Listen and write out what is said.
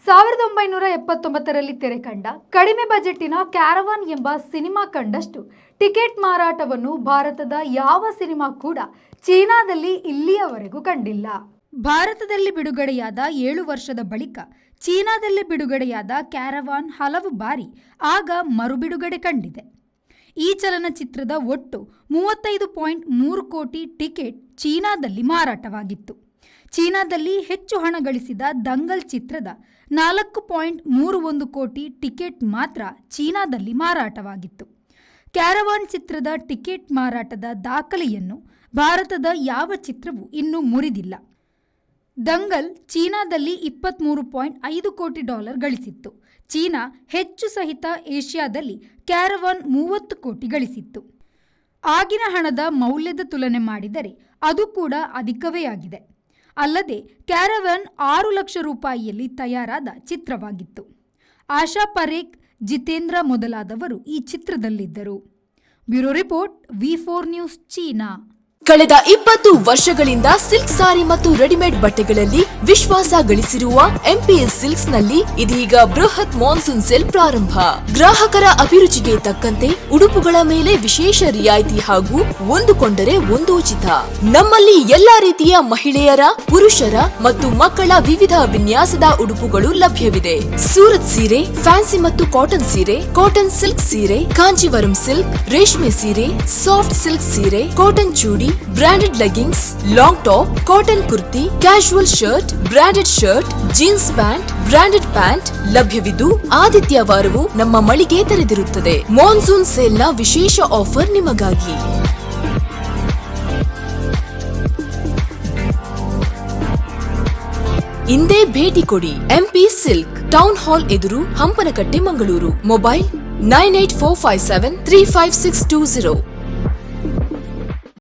1979ರಲ್ಲಿ ತೆರೆ ಕಂಡ ಕಡಿಮೆ ಬಜೆಟ್ಟಿನ ಕ್ಯಾರವಾನ್ ಎಂಬ ಸಿನಿಮಾ ಕಂಡಷ್ಟು ಟಿಕೆಟ್ ಮಾರಾಟವನ್ನು ಭಾರತದ ಯಾವ ಸಿನಿಮಾ ಕೂಡ ಚೀನಾದಲ್ಲಿ ಇಲ್ಲಿಯವರೆಗೂ ಕಂಡಿಲ್ಲ. ಭಾರತದಲ್ಲಿ ಬಿಡುಗಡೆಯಾದ 7 ವರ್ಷದ ಬಳಿಕ ಚೀನಾದಲ್ಲಿ ಬಿಡುಗಡೆಯಾದ ಕ್ಯಾರವಾನ್ ಹಲವು ಬಾರಿ ಆಗ ಮರುಬಿಡುಗಡೆ ಕಂಡಿದೆ. ಈ ಚಲನಚಿತ್ರದ ಒಟ್ಟು 35.3 ಕೋಟಿ ಟಿಕೆಟ್ ಚೀನಾದಲ್ಲಿ ಮಾರಾಟವಾಗಿತ್ತು. ಚೀನಾದಲ್ಲಿ ಹೆಚ್ಚು ಹಣ ಗಳಿಸಿದ ದಂಗಲ್ ಚಿತ್ರದ 4.31 ಕೋಟಿ ಟಿಕೆಟ್ ಮಾತ್ರ ಚೀನಾದಲ್ಲಿ ಮಾರಾಟವಾಗಿತ್ತು. ಕ್ಯಾರವಾನ್ ಚಿತ್ರದ ಟಿಕೆಟ್ ಮಾರಾಟದ ದಾಖಲೆಯನ್ನು ಭಾರತದ ಯಾವ ಚಿತ್ರವೂ ಇನ್ನೂ ಮುರಿದಿಲ್ಲ. ದಂಗಲ್ ಚೀನಾದಲ್ಲಿ $23.5 ಕೋಟಿ ಗಳಿಸಿತ್ತು. ಚೀನಾ ಹೆಚ್ಚು ಸಹಿತ ಏಷ್ಯಾದಲ್ಲಿ ಕ್ಯಾರವಾನ್ 30 ಕೋಟಿ ಗಳಿಸಿತ್ತು. ಆಗಿನ ಹಣದ ಮೌಲ್ಯದ ತುಲನೆ ಮಾಡಿದರೆ ಅದು ಕೂಡ ಅಧಿಕವೇ ಆಗಿದೆ. ಅಲ್ಲದೆ ಕ್ಯಾರವಾನ್ 6 ಲಕ್ಷ ರೂಪಾಯಿಯಲ್ಲಿ ತಯಾರಾದ ಚಿತ್ರವಾಗಿತ್ತು. ಆಶಾ ಪರೇಖ್, ಜಿತೇಂದ್ರ ಮೊದಲಾದವರು ಈ ಚಿತ್ರದಲ್ಲಿದ್ದರು. Bureau report, V4 news, China. ಕಳೆದ 20 ವರ್ಷಗಳಿಂದ ಸಿಲ್ಕ್ ಸಾರಿ ಮತ್ತು ರೆಡಿಮೇಡ್ ಬಟ್ಟೆಗಳಲ್ಲಿ ವಿಶ್ವಾಸ ಗಳಿಸಿರುವ MPS ಸಿಲ್ಕ್ಸ್ ನಲ್ಲಿ ಇದೀಗ ಬೃಹತ್ ಮಾನ್ಸೂನ್ ಸೇಲ್ ಪ್ರಾರಂಭ. ಗ್ರಾಹಕರ ಅಭಿರುಚಿಗೆ ತಕ್ಕಂತೆ ಉಡುಪುಗಳ ಮೇಲೆ ವಿಶೇಷ ರಿಯಾಯಿತಿ ಹಾಗೂ ಒಂದು ಕೊಂಡರೆ ಒಂದು ಉಚಿತ. ನಮ್ಮಲ್ಲಿ ಎಲ್ಲಾ ರೀತಿಯ ಮಹಿಳೆಯರ, ಪುರುಷರ ಮತ್ತು ಮಕ್ಕಳ ವಿವಿಧ ವಿನ್ಯಾಸದ ಉಡುಪುಗಳು ಲಭ್ಯವಿದೆ. ಸೂರತ್ ಸೀರೆ, ಫ್ಯಾನ್ಸಿ ಮತ್ತು ಕಾಟನ್ ಸೀರೆ, ಕಾಟನ್ ಸಿಲ್ಕ್ ಸೀರೆ, ಕಾಂಜೀವರಂ ಸಿಲ್ಕ್, ರೇಷ್ಮೆ ಸೀರೆ, ಸಾಫ್ಟ್ ಸಿಲ್ಕ್ ಸೀರೆ, ಕಾಟನ್ ಚೂಡಿ, branded leggings, long top, cotton kurti, casual shirt, branded shirt, jeans pant, branded pant ಲಭ್ಯವಿದ್ದು ಆದಿತ್ಯವಾರವೂ ನಮ್ಮ ಮಳಿಗೆ ತೆರೆದಿರುತ್ತದೆ. ಮಾನ್ಸೂನ್ ಸೇಲ್ ನ ವಿಶೇಷ ಆಫರ್ ನಿಮಗಾಗಿ. ಇಂದೇ ಭೇಟಿ ಕೊಡಿ. MP ಸಿಲ್ಕ್, ಟೌನ್ ಹಾಲ್ ಎದುರು, ಹಂಪನಕಟ್ಟೆ, ಮಂಗಳೂರು. ಮೊಬೈಲ್ 9845735620.